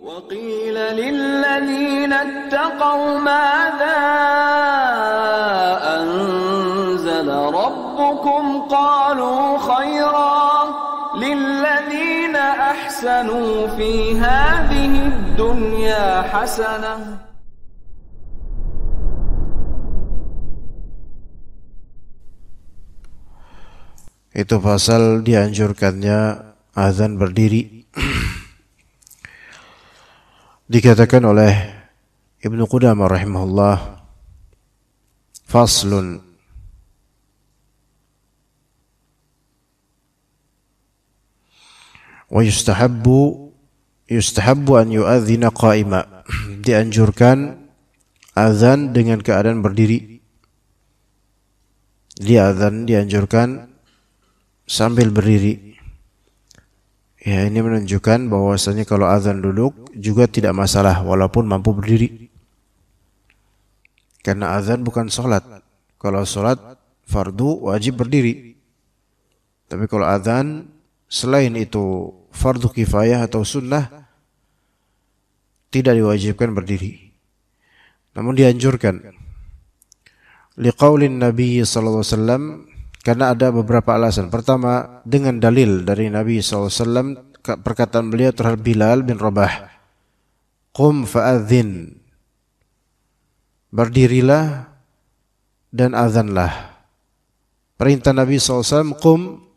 وقيل للذين اتقوا ماذا أنزل ربكم قالوا خيرا للذين أحسنوا في هذه الدنيا حسنة. Itu pasal dianjurkannya azan berdiri. Dikatakan oleh Ibnu Qudamah rahimahullah, faslun, wa yustahabbu an yu'adhdhina qa'ima. Dianjurkan azan dengan keadaan berdiri. Azan dianjurkan sambil berdiri. Ya, ini menunjukkan bahwasanya kalau azan duduk juga tidak masalah walaupun mampu berdiri. Karena azan bukan sholat. Kalau sholat fardu wajib berdiri. Tapi kalau azan selain itu fardu kifayah atau sunnah, tidak diwajibkan berdiri. Namun dianjurkan. Liqaulin Nabi sallallahu alaihi wasallam, karena ada beberapa alasan. Pertama, dengan dalil dari Nabi SAW, perkataan beliau terhadap Bilal bin Rabah, qum fa'adzin, berdirilah dan azanlah. Perintah Nabi SAW, qum,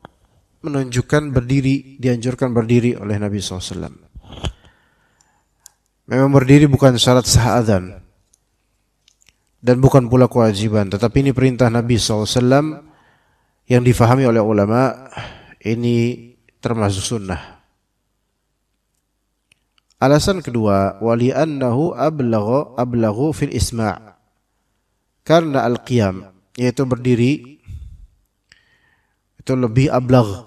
menunjukkan berdiri, dianjurkan berdiri oleh Nabi SAW. Memang berdiri bukan syarat sah azan, dan bukan pula kewajiban, tetapi ini perintah Nabi SAW, yang difahami oleh ulama ini termasuk sunnah. Alasan kedua, wali annahu ablaghu fil isma', karena al-qiyam, yaitu berdiri, itu lebih ablagh,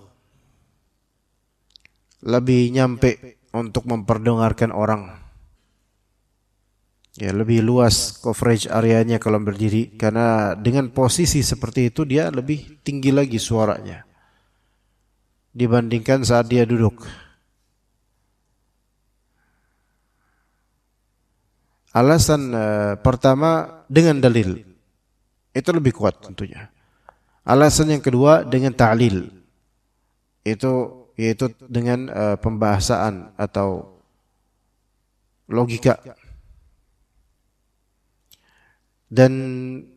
lebih nyampe untuk memperdengarkan orang. Ya, lebih luas coverage areanya kalau berdiri, karena dengan posisi seperti itu dia lebih tinggi lagi suaranya dibandingkan saat dia duduk. Alasan pertama dengan dalil, itu lebih kuat tentunya. Alasan yang kedua dengan ta'lil, yaitu dengan pembahasaan atau logika. Dan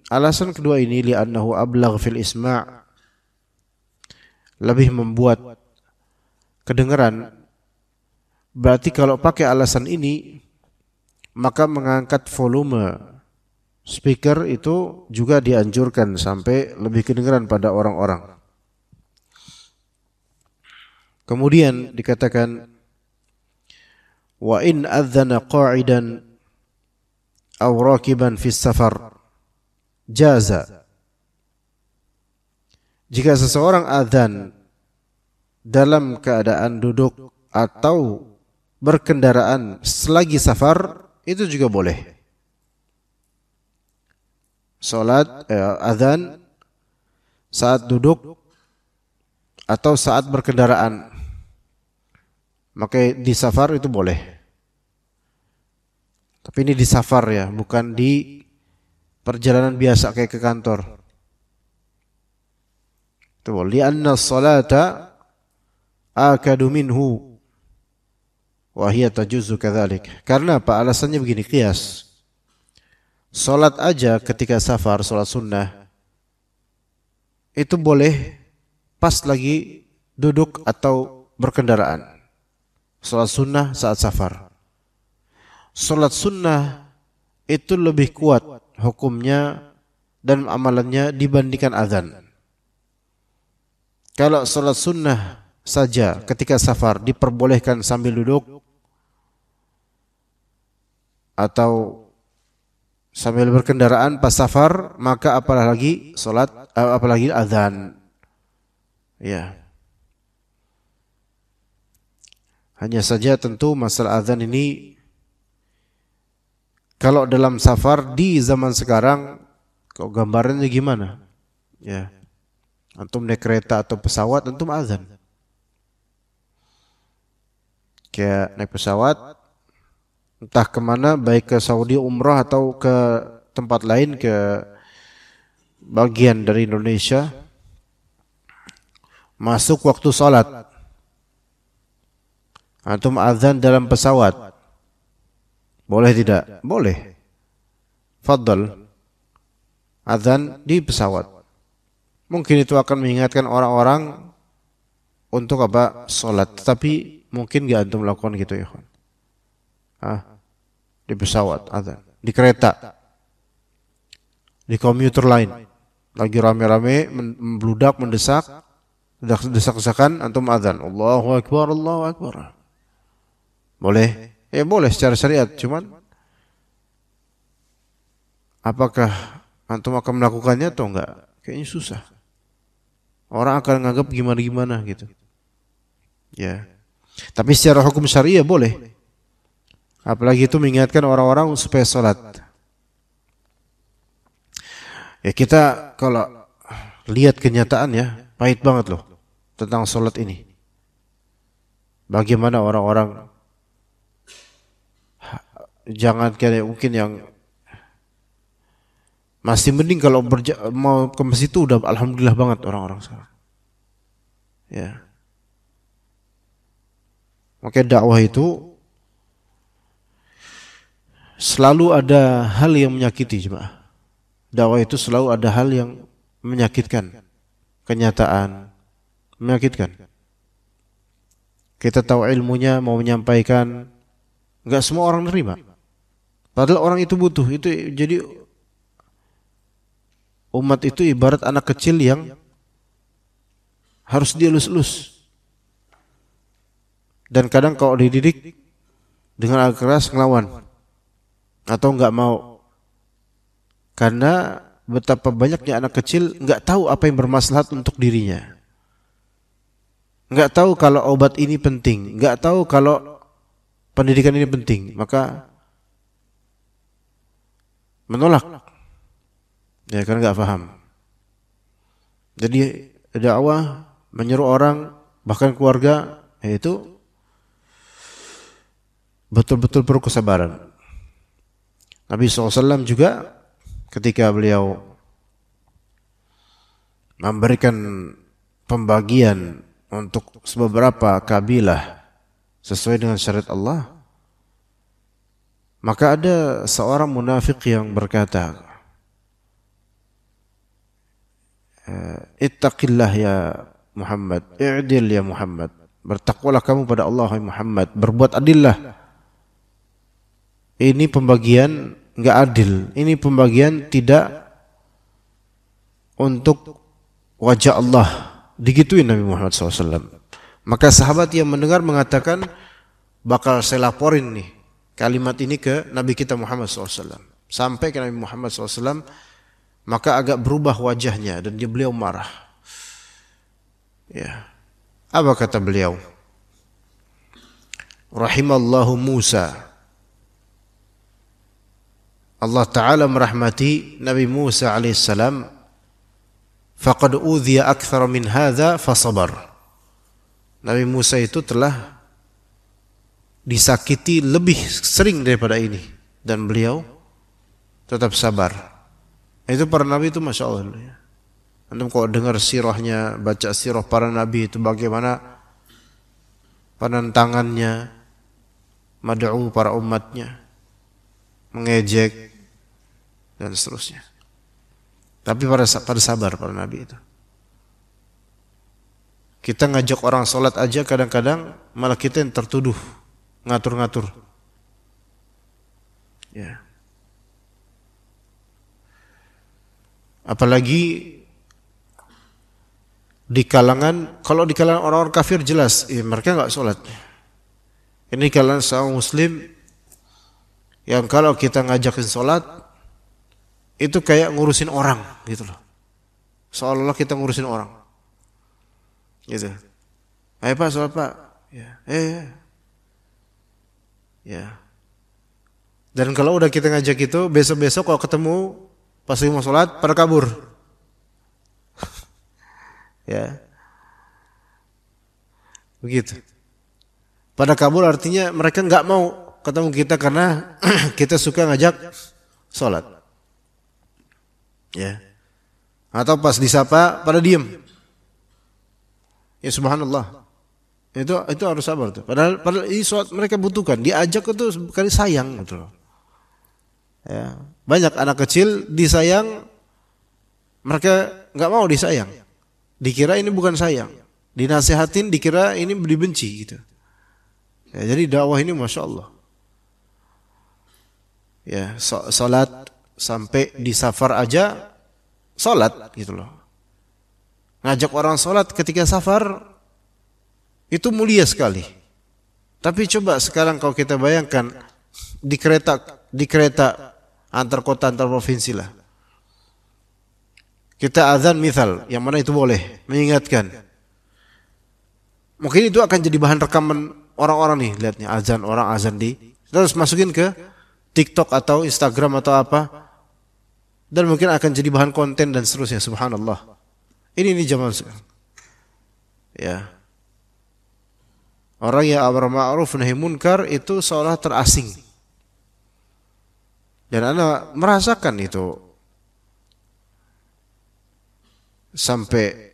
alasan kedua ini, li'annahu ablagh fil isma', lebih membuat kedengaran. Berarti kalau pakai alasan ini, maka mengangkat volume speaker itu juga dianjurkan sampai lebih kedengaran pada orang-orang. Kemudian dikatakan, wa in adzana qa'idan aw rakiban fi safar jaza. Jika seseorang adzan dalam keadaan duduk atau berkendaraan selagi safar, itu juga boleh. Salat adzan saat duduk atau saat berkendaraan, maka di safar itu boleh. Tapi ini di safar ya, bukan di perjalanan biasa kayak ke kantor. Itu boleh. Lianna salata akadu minhu wa hiya tajuzu kadzalik. Karena apa? Alasannya begini, qiyas. Salat aja ketika safar, salat sunnah, itu boleh pas lagi duduk atau berkendaraan. Salat sunnah saat safar. Salat sunnah itu lebih kuat hukumnya dan amalannya dibandingkan azan. Kalau salat sunnah saja ketika safar diperbolehkan sambil duduk atau sambil berkendaraan pas safar, maka apalagi apalagi azan. Ya. Hanya saja tentu masalah azan ini, kalau dalam safar di zaman sekarang, kok gambarannya gimana? Ya, antum naik kereta atau pesawat, antum azan. Kayak naik pesawat, entah kemana, baik ke Saudi umrah atau ke tempat lain, ke bagian dari Indonesia, masuk waktu salat, antum azan dalam pesawat, boleh tidak? Boleh. Fadl, azan di pesawat. Mungkin itu akan mengingatkan orang-orang untuk apa? Salat. Tapi mungkin gak antum lakukan gitu ya, kawan. Di pesawat azan, di kereta, di komuter lain, lagi rame-rame membludak, mendesak, desak-desakan, antum azan, Allahu Akbar, Allahu Akbar. Boleh? Ya boleh secara syariat, cuman apakah antum akan melakukannya atau enggak? Kayaknya susah. Orang akan menganggap gimana-gimana gitu. Ya. Tapi secara hukum syariah boleh. Apalagi itu mengingatkan orang-orang supaya salat. Ya kita kalau lihat kenyataan ya, pahit banget loh tentang salat ini. Bagaimana orang-orang, jangan kayak mungkin yang masih mending kalau mau ke masjid itu udah alhamdulillah banget orang-orang sekarang. Ya. Maka dakwah itu selalu ada hal yang menyakiti jemaah. Dakwah itu selalu ada hal yang menyakitkan. Kenyataan menyakitkan. Kita tahu ilmunya, mau menyampaikan, enggak semua orang nerima. Padahal orang itu butuh. Itu jadi umat itu ibarat anak kecil yang harus dielus-elus. Dan kadang kalau dididik dengan agak keras ngelawan atau enggak mau. Karena betapa banyaknya anak kecil enggak tahu apa yang bermaslahat untuk dirinya. Enggak tahu kalau obat ini penting, enggak tahu kalau pendidikan ini penting, maka menolak. Ya karena enggak paham. Jadi dakwah menyeru orang, bahkan keluarga, yaitu betul-betul perlu kesabaran. Nabi SAW juga ketika beliau memberikan pembagian untuk beberapa kabilah sesuai dengan syariat Allah, maka ada seorang munafik yang berkata, Ittaqillah ya Muhammad, i'dil ya Muhammad, bertakwalah kamu pada Allah Muhammad, berbuat adillah. Ini pembagian enggak adil, ini pembagian tidak untuk wajah Allah. Digituin Nabi Muhammad SAW. Maka sahabat yang mendengar mengatakan, bakal saya laporin nih kalimat ini ke Nabi kita Muhammad SAW. Sampai ke Nabi Muhammad SAW, maka agak berubah wajahnya dan beliau marah. Ya. Apa kata beliau? Rahimallahu Musa. Allah Ta'ala merahmati Nabi Musa alaihissalam. Faqad udhiya akthar min hadha fasabar. Nabi Musa itu telah disakiti lebih sering daripada ini, dan beliau tetap sabar. Itu para nabi itu Masya Allah. Antum kalau dengar sirahnya, baca sirah para nabi itu bagaimana penentangannya, mad'u para umatnya, mengejek dan seterusnya. Tapi pada sabar para nabi itu. Kita ngajak orang sholat aja kadang-kadang malah kita yang tertuduh ngatur-ngatur. Ya. Apalagi di kalangan, kalau di kalangan orang-orang kafir jelas, mereka enggak sholat. Ini kalangan seorang muslim yang kalau kita ngajakin sholat itu kayak ngurusin orang gitu loh. Seolah-olah kita ngurusin orang. Gitu. Ayo Pak, sholat Pak. Ya. Ya. Dan kalau udah kita ngajak itu, besok-besok kalau ketemu pas mau sholat pada kabur. Ya. Begitu. Pada kabur artinya mereka enggak mau ketemu kita karena kita suka ngajak sholat. Ya. Atau pas disapa pada diem. Ya subhanallah. Itu harus sabar tuh. Padahal ini sholat mereka butuhkan. Diajak itu kali sayang gitu loh. Ya. Banyak anak kecil disayang, mereka nggak mau disayang. Dikira ini bukan sayang. Dinasihatin dikira ini dibenci gitu. Ya, jadi dakwah ini masya Allah. Ya, salat sampai di safar aja salat gitu loh. Ngajak orang salat ketika safar itu mulia sekali. Tapi coba sekarang kalau kita bayangkan di kereta antar kota antar provinsi lah. Kita azan misal, yang mana itu boleh mengingatkan. Mungkin itu akan jadi bahan rekaman orang-orang nih, lihatnya orang azan terus masukin ke TikTok atau Instagram atau apa, dan mungkin akan jadi bahan konten dan seterusnya. Subhanallah. Ini zaman sekarang. Ya. Orang yang amar ma'ruf nahi munkar itu seolah terasing. Dan Anda merasakan itu sampai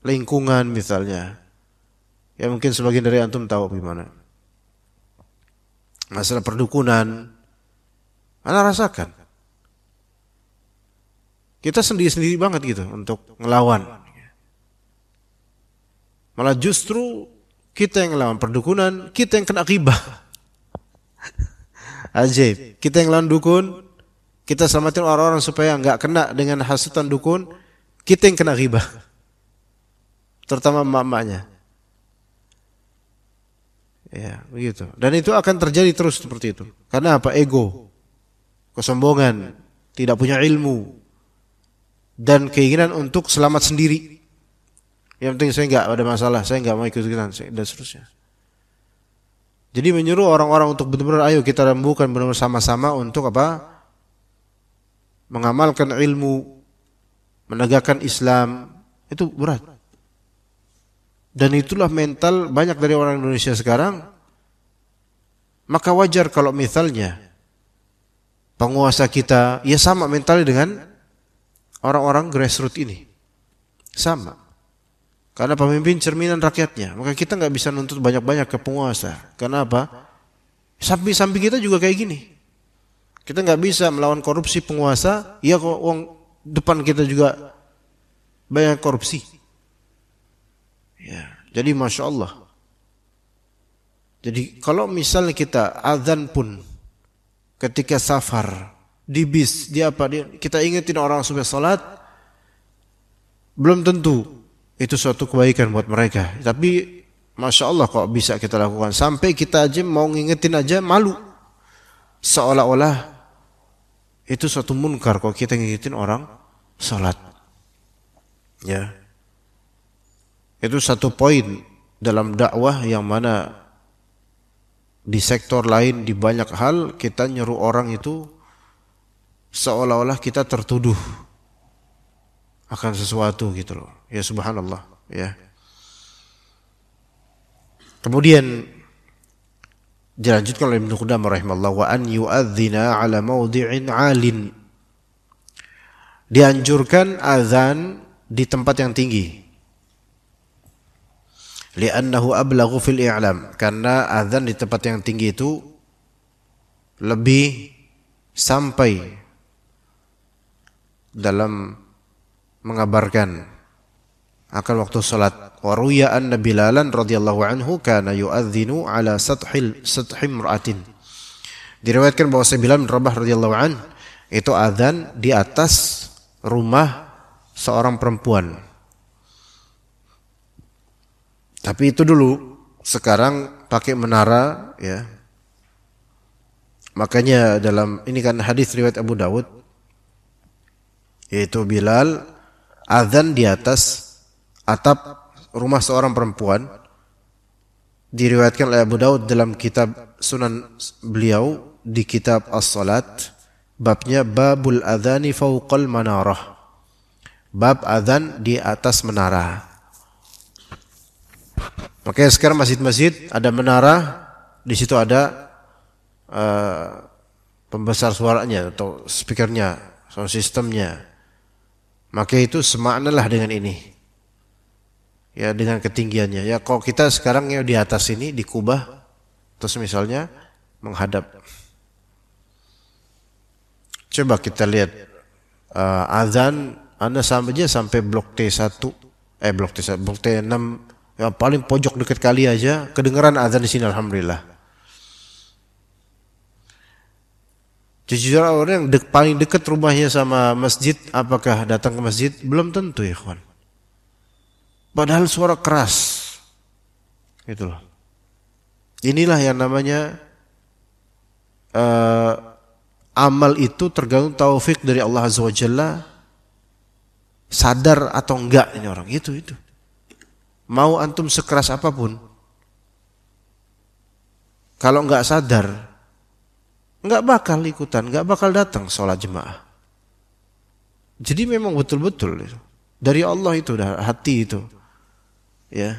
lingkungan misalnya. Ya mungkin sebagian dari antum tahu gimana. Masalah perdukunan, Anda rasakan. Kita sendiri-sendiri banget gitu untuk ngelawan. Malah justru kita yang ngelawan perdukunan, kita yang kena ghibah. Ajaib. Kita yang ngelawan dukun, kita selamatin orang-orang supaya enggak kena dengan hasutan dukun, kita yang kena ghibah. Terutama emak-emaknya. Ya, begitu. Dan itu akan terjadi terus seperti itu. Karena apa? Ego, kesombongan, tidak punya ilmu, dan keinginan untuk selamat sendiri. Yang penting saya enggak ada masalah, saya enggak mau ikut-ikutan, dan seterusnya. Jadi menyuruh orang-orang untuk benar-benar ayo kita rembukan benar-benar sama-sama untuk apa? Mengamalkan ilmu, menegakkan Islam, itu berat. Dan itulah mental banyak dari orang Indonesia sekarang. Maka wajar kalau misalnya penguasa kita ya sama mentalnya dengan orang-orang grassroots ini. Sama. Karena pemimpin cerminan rakyatnya. Maka kita nggak bisa nuntut banyak-banyak ke penguasa. Karena apa? Sampai kita juga kayak gini. Kita nggak bisa melawan korupsi penguasa. Ya kok uang depan kita juga banyak korupsi. Ya, jadi masya Allah. Jadi kalau misalnya kita azan pun ketika safar di bis, kita ingetin orang supaya salat, belum tentu itu suatu kebaikan buat mereka. Tapi masya Allah kok bisa kita lakukan. Sampai kita aja mau ngingetin aja malu, seolah-olah itu suatu munkar kalau kita ngingetin orang salat. Ya. Itu satu poin dalam dakwah yang mana di sektor lain di banyak hal kita nyuruh orang itu seolah-olah kita tertuduh akan sesuatu gitu loh. Ya subhanallah, ya. Kemudian dilanjutkan oleh Ibnu Qudamah rahimahullah, wa an yu'adzina ala mawdi'in 'alin. Dianjurkan azan di tempat yang tinggi. Li'annahu ablaghu fil i'lam, karena azan di tempat yang tinggi itu lebih sampai dalam mengabarkan akan waktu salat. Wa ruya anna Bilalan radhiyallahu anhu kana yu'adzinu ala sathi imra'atin. Diriwayatkan bahwa Bilal bin Rabah radhiyallahu anhu itu azan di atas rumah seorang perempuan. Tapi itu dulu, sekarang pakai menara, ya. Makanya dalam ini kan hadis riwayat Abu Dawud, yaitu Bilal azan di atas atap rumah seorang perempuan. Diriwayatkan oleh Abu Dawud dalam kitab Sunan beliau di kitab As-Salat, babnya babul adzani fauqal manarah. Bab azan di atas menara. Makanya sekarang masjid-masjid ada menara di situ ada pembesar suaranya atau speakernya, sound systemnya, maka itu semaknalah dengan ini. Ya, dengan ketinggiannya. Ya, kalau kita sekarang ya di atas ini di kubah, terus misalnya menghadap. Coba kita lihat azan Anda sampai blok T1, blok T6, yang paling pojok dekat kali aja kedengaran azan di sini, alhamdulillah. Jujur orang yang paling dekat rumahnya sama masjid, apakah datang ke masjid? Belum tentu, ya kawan. Padahal suara keras. Gitu loh. Inilah yang namanya amal itu tergantung taufik dari Allah Azza wa Jalla. Sadar atau enggak ini orang, itu. Mau antum sekeras apapun, kalau enggak sadar, enggak bakal ikutan, enggak bakal datang sholat jemaah. Jadi memang betul-betul dari Allah itu, hati itu. Ya,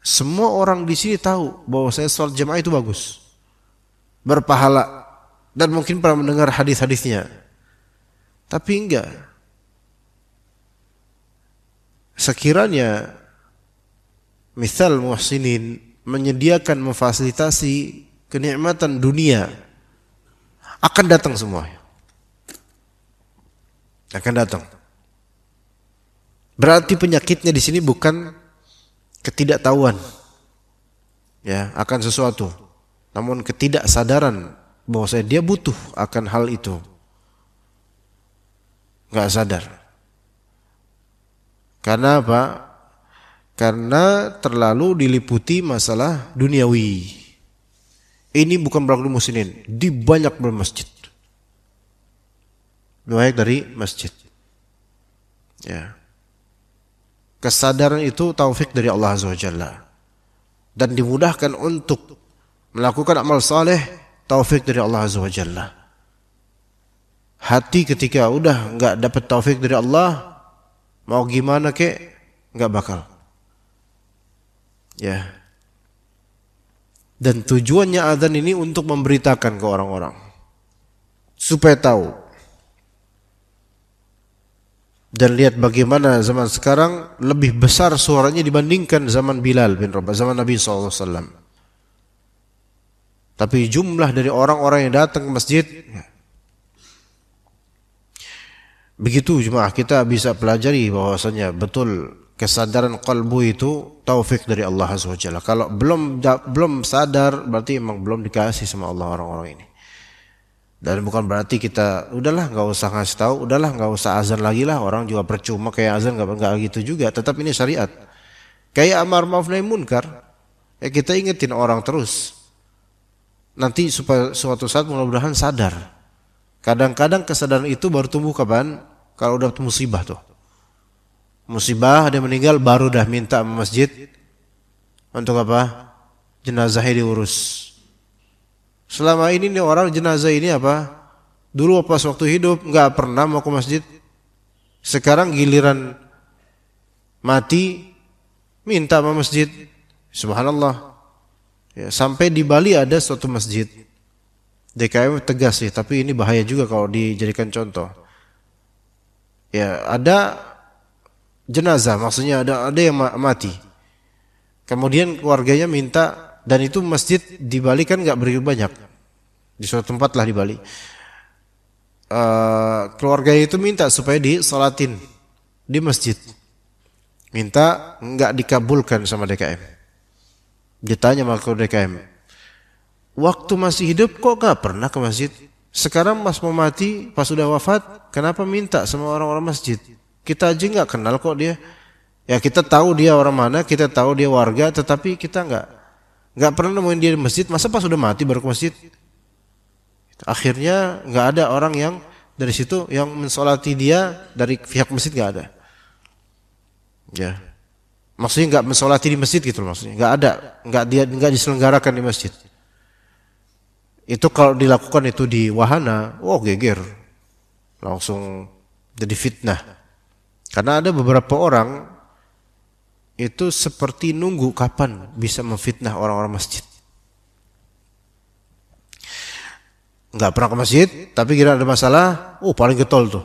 semua orang di sini tahu bahwa saya sholat jemaah itu bagus, berpahala, dan mungkin pernah mendengar hadis-hadisnya, tapi enggak. Sekiranya misal muhsinin menyediakan, memfasilitasi kenikmatan dunia, akan datang semua. Akan datang. Berarti penyakitnya di sini bukan ketidaktahuan, ya, akan sesuatu, namun ketidaksadaran bahwa dia butuh akan hal itu. Enggak sadar. Karena apa? Karena terlalu diliputi masalah duniawi. Ini bukan berlaku di muslimin, di banyak masjid. Banyak dari masjid. Ya. Kesadaran itu taufik dari Allah Azza wa Jalla. Dan dimudahkan untuk melakukan amal saleh, taufik dari Allah Azza wa Jalla. Hati ketika udah enggak dapat taufik dari Allah, mau gimana kek, enggak bakal. Ya. Dan tujuannya azan ini untuk memberitakan ke orang-orang supaya tahu. Dan lihat bagaimana zaman sekarang lebih besar suaranya dibandingkan zaman Bilal bin Rabah, zaman Nabi SAW. Tapi jumlah dari orang-orang yang datang ke masjid, begitu jemaah, kita bisa pelajari bahwasanya betul kesadaran qalbu itu taufik dari Allah Azza wa Jalla. Kalau belum sadar, berarti memang belum dikasih sama Allah orang-orang ini. Dan bukan berarti kita udahlah nggak usah ngasih tahu, udahlah nggak usah azan lagi lah, orang juga percuma kayak azan, nggak gitu juga. Tetap ini syariat. Kayak amar ma'ruf nahi munkar, ya kita ingetin orang terus. Nanti supaya suatu saat mudah-mudahan sadar. Kadang-kadang kesadaran itu baru tumbuh kapan? Kalau udah musibah tuh. Musibah, dia meninggal, baru dah minta ke masjid untuk apa? Jenazahnya diurus. Selama ini nih orang jenazah ini apa? Dulu pas waktu hidup nggak pernah mau ke masjid. Sekarang giliran mati minta ke masjid. Subhanallah. Ya, sampai di Bali ada suatu masjid. DKM tegas sih, tapi ini bahaya juga kalau dijadikan contoh. Ya, ada jenazah, maksudnya ada yang mati. Kemudian keluarganya minta, dan itu masjid di Bali kan nggak begitu banyak, di suatu tempat lah di Bali. Keluarganya itu minta supaya disolatin di masjid. Minta, nggak dikabulkan sama DKM. Ditanya sama DKM, waktu masih hidup kok gak pernah ke masjid? Sekarang pas mau mati, pas sudah wafat, kenapa minta sama orang-orang masjid? Kita aja gak kenal kok dia. Ya kita tahu dia orang mana, kita tahu dia warga, tetapi kita gak pernah nemuin dia di masjid. Masa pas sudah mati baru ke masjid? Akhirnya gak ada orang yang dari situ yang mensolati dia dari pihak masjid, gak ada. Ya. Maksudnya nggak mensolati di masjid gitu loh, maksudnya nggak ada, nggak diselenggarakan di masjid. Itu kalau dilakukan itu di wahana, geger, langsung jadi fitnah. Karena ada beberapa orang itu seperti nunggu kapan bisa memfitnah orang-orang masjid. nggak pernah ke masjid, tapi kira ada masalah, paling getol tuh.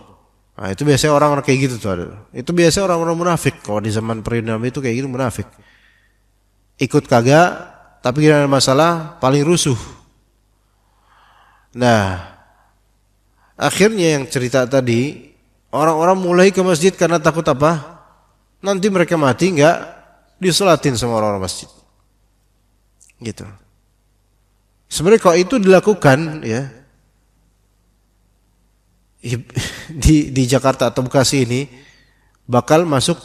Nah, itu biasanya orang-orang kayak gitu tuh ada. Itu biasanya orang-orang munafik. Kalau di zaman periode Nabi itu kayak gitu munafik. Ikut kagak, tapi kira ada masalah, paling rusuh. Nah, akhirnya yang cerita tadi, orang-orang mulai ke masjid karena takut apa? Nanti mereka mati nggak disolatin sama orang-orang masjid. Gitu. Sebenarnya kalau itu dilakukan ya di Jakarta atau Bekasi ini bakal masuk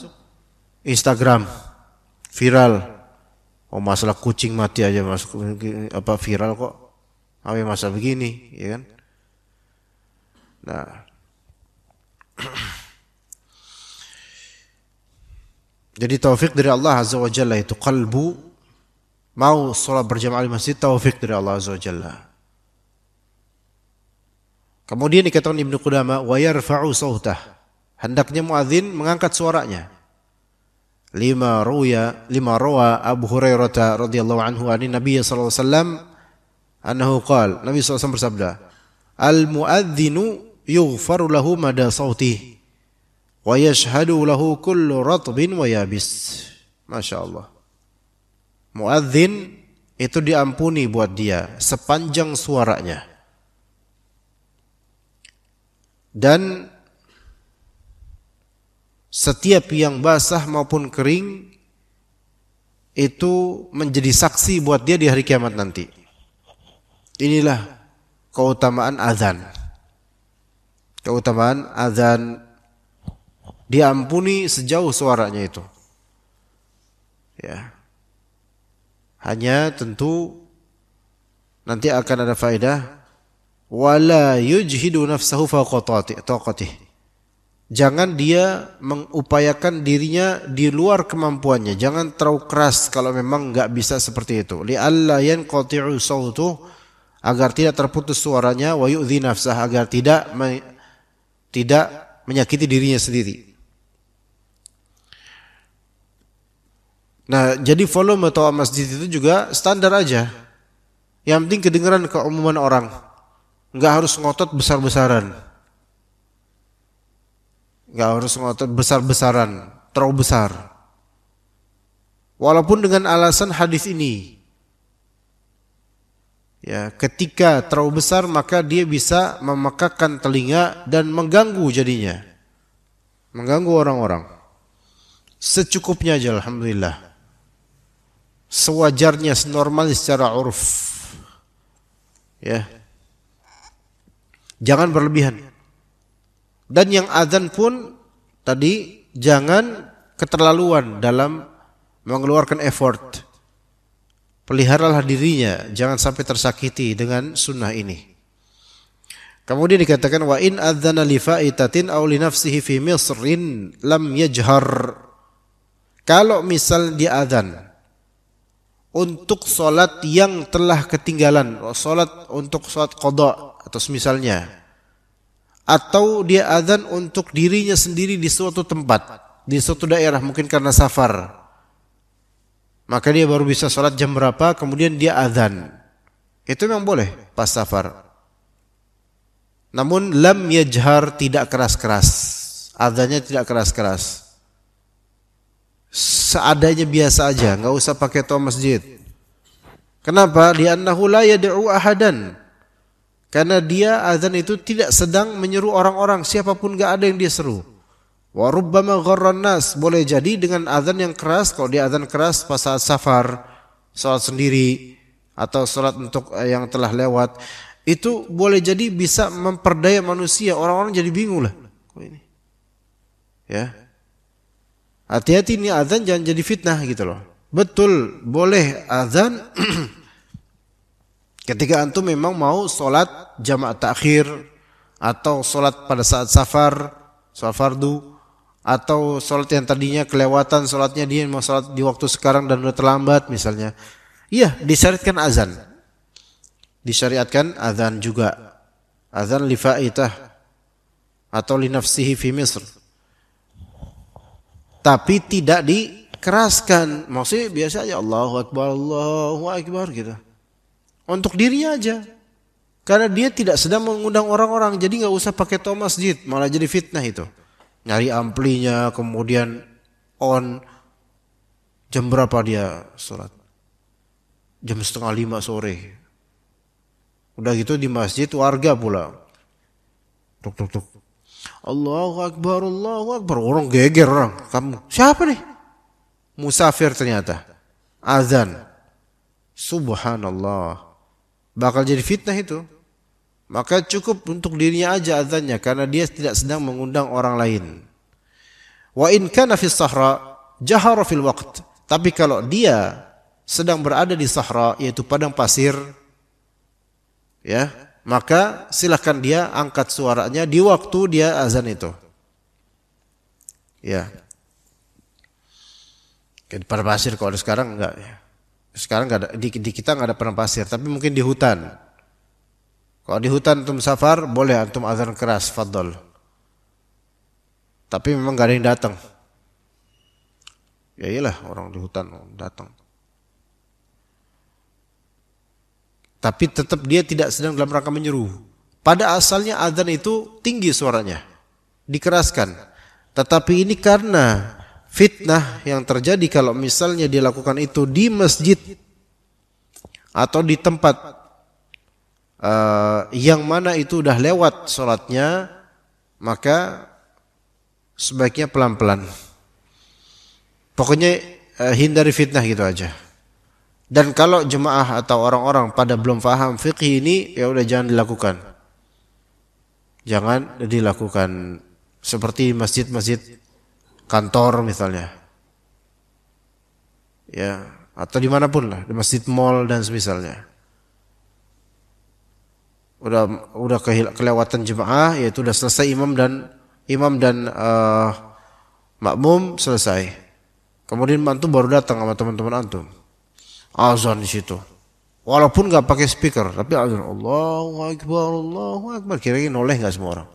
Instagram viral. Masalah kucing mati aja masuk apa viral kok. Apa masalah begini, ya kan? Nah. Jadi taufik dari Allah Azza wa Jalla itu qalbu mau sholat berjamaah di masjid, taufik dari Allah Azza wa Jalla. Kemudian dikatakan Ibnu Qudamah wa yarfa'u sautah. Hendaknya muadzin mengangkat suaranya. Lima rawa Abu Hurairah radhiyallahu anhu an Nabi sallallahu alaihi wasallam annahu qala, Nabi sallallahu alaihi wasallam bersabda, al muadzinu yughfaru lahu mada sautih wa yashhadu lahu kullu ratbin wa yabis. Masyaallah. Muadzin itu diampuni buat dia sepanjang suaranya. Dan setiap yang basah maupun kering itu menjadi saksi buat dia di hari kiamat nanti. Inilah keutamaan azan. Keutamaan azan, diampuni sejauh suaranya itu. Ya. Hanya tentu nanti akan ada faedah. Wala yujhidu nafsahu fawqa taqatih. Jangan dia mengupayakan dirinya di luar kemampuannya. Jangan terlalu keras kalau memang enggak bisa seperti itu. Li alla yanqati'u sautuh, agar tidak terputus suaranya, wa yu'dhi nafsah, agar tidak menyakiti dirinya sendiri. Nah, jadi volume toa masjid itu juga standar aja. Yang penting kedengaran keumuman orang. Enggak harus ngotot besar-besaran. Enggak harus ngotot besar-besaran, terlalu besar. Walaupun dengan alasan hadis ini. Ya, ketika terlalu besar maka dia bisa memekakan telinga dan mengganggu jadinya. Mengganggu orang-orang. Secukupnya aja alhamdulillah. Sewajarnya, senormal secara uruf. Ya. Jangan berlebihan. Dan yang azan pun tadi jangan keterlaluan dalam mengeluarkan effort. Peliharalah dirinya, jangan sampai tersakiti dengan sunnah ini. Kemudian dikatakan wa in adzana li faitatin aw li nafsihi fi misrin lam yajhar. Kalau misal dia azan untuk salat yang telah ketinggalan, salat untuk salat qada atau semisalnya, atau dia azan untuk dirinya sendiri di suatu tempat, di suatu daerah, mungkin karena safar, maka dia baru bisa salat jam berapa, kemudian dia azan. Itu memang boleh pas safar. Namun lam yajhar, tidak keras-keras, azannya tidak keras-keras, seadanya biasa aja, enggak usah pakai toa masjid. Kenapa? Li'annahu la yad'u ahadan. Karena dia azan itu tidak sedang menyeru orang-orang, siapapun enggak ada yang dia seru. Wa rubbama gharran nas, boleh jadi dengan azan yang keras, kalau dia azan keras pas saat safar, salat sendiri atau salat untuk yang telah lewat, itu boleh jadi bisa memperdaya manusia, orang-orang jadi bingung lah. Kok ini? Ya. Hati-hati ini azan jangan jadi fitnah gitu loh. Betul, boleh azan ketika antum memang mau sholat jamaah takhir, atau sholat pada saat safar, sholat fardu, atau sholat yang tadinya kelewatan sholatnya, dia mau sholat di waktu sekarang dan udah terlambat misalnya. Iya, disyariatkan azan. Disyariatkan azan juga. Azan li faitah atau li nafsihi fi Misr. Tapi tidak dikeraskan. Maksudnya biasa aja Allahu Akbar gitu. Untuk dirinya aja. Karena dia tidak sedang mengundang orang-orang, jadi nggak usah pakai toa masjid, malah jadi fitnah itu. Nyari amplinya, kemudian on. Jam berapa dia sholat? Jam 4:30 sore. Udah gitu di masjid warga pula. Tuk tuk tuk. Allahu Akbar, Allahu Akbar. Orang geger orang. Kamu siapa nih? Musafir ternyata. Azan. Subhanallah. Bakal jadi fitnah itu. Maka cukup untuk dirinya aja azannya karena dia tidak sedang mengundang orang lain. Wa in kana fi sahra jahara fil waqt. Tapi kalau dia sedang berada di sahra yaitu padang pasir, ya, maka silakan dia angkat suaranya di waktu dia azan itu. Ya. Di padang pasir kalau sekarang enggak ya. Sekarang enggak ada, di kita enggak ada padang pasir, tapi mungkin di hutan. Kalau di hutan antum safar, boleh antum azan keras, fadol. Tapi memang gak ada yang datang. Ya iyalah orang di hutan datang. Tapi tetap dia tidak sedang dalam rangka menyeru. Pada asalnya azan itu tinggi suaranya, dikeraskan. Tetapi ini karena fitnah yang terjadi kalau misalnya dia lakukan itu di masjid atau di tempat yang mana itu udah lewat sholatnya, maka sebaiknya pelan-pelan. Pokoknya hindari fitnah gitu aja. Dan kalau jemaah atau orang-orang pada belum paham fikih ini, ya udah jangan dilakukan. Jangan dilakukan seperti masjid-masjid kantor misalnya. Ya, atau dimanapun lah, di masjid mall dan semisalnya. Udah kelewatan jemaah, yaitu udah selesai imam dan makmum selesai. Kemudian antum baru datang sama teman-teman antum. Azan di situ. Walaupun enggak pakai speaker, tapi azan Allahu Akbar, Allahu Akbar. Kira-kira noleh enggak semua orang?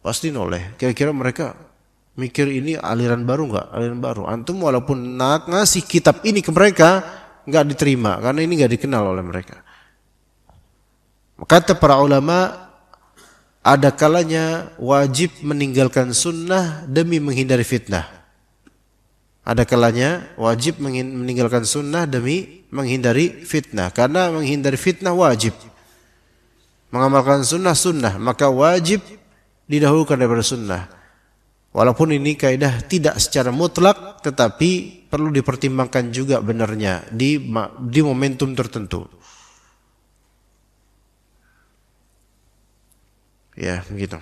Pasti noleh. Kira-kira mereka mikir ini aliran baru enggak? Aliran baru. Antum walaupun ngasih kitab ini ke mereka enggak diterima karena ini enggak dikenal oleh mereka. Kata para ulama, ada kalanya wajib meninggalkan sunnah demi menghindari fitnah. Ada kalanya wajib meninggalkan sunnah demi menghindari fitnah. Karena menghindari fitnah wajib. Mengamalkan sunnah, maka wajib didahulukan daripada sunnah. Walaupun ini kaidah tidak secara mutlak, tetapi perlu dipertimbangkan juga benarnya di momentum tertentu. Ya, begitu.